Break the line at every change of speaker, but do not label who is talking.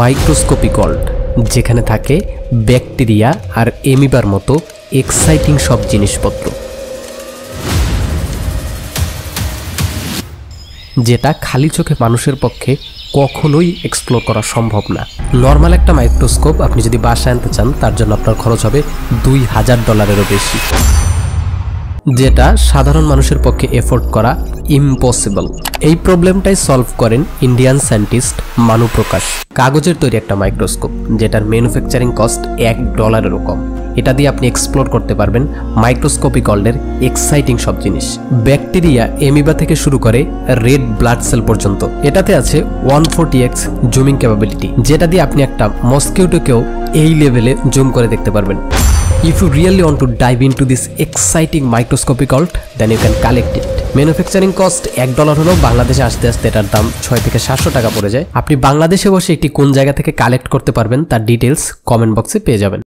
Microscopic world, যেখানে থাকে bacteria আর এমিবার মতো এক্সাইটিং সব জিনিসপত্র, যেটা খালি চোখে মানুষের পক্ষে কখনোই এক্সপ্লোর করা সম্ভব না। নর্মাল একটা মাইক্রোস্কোপ আপনি যদি বাসায় আনতে চান, তার জন্য আপনার খরচ হবে $2000 বেশি, যেটা সাধারণ মানুষের পক্ষে এফোর্ড করা ইম্পসিবল। এই প্রবলেমটাই সলভ করেন ইন্ডিয়ান সায়েন্টিস্ট মানু প্রকাশ। কাগজের তৈরি একটা মাইক্রোস্কোপ, যেটার ম্যানুফ্যাকচারিং কস্ট $1 কম। এটা দিয়ে আপনি এক্সপ্লোর করতে পারবেন মাইক্রোস্কোপিক ওয়ার্ল্ডের এক্সাইটিং সব জিনিস, ব্যাকটেরিয়া, এমিবা থেকে শুরু করে রেড ব্লাড সেল পর্যন্ত। এটাতে আছে 140x জুমিং ক্যাপাবিলিটি, যেটা দিয়ে আপনি একটা মস্কিউটোকেও এই লেভেলে জুম করে দেখতে পারবেন। If you really want to dive into this exciting microscopic world, then you can collect it. Manufacturing cost $1 হলেও বাংলাদেশে আসতে আসতে এটার দাম 600 থেকে 700 টাকা পড়ে যায়। আপনি বাংলাদেশে বসে এটি কোন জায়গা থেকে কালেক্ট করতে পারবেন তার ডিটেলস কমেন্ট বক্সে পেয়ে যাবেন।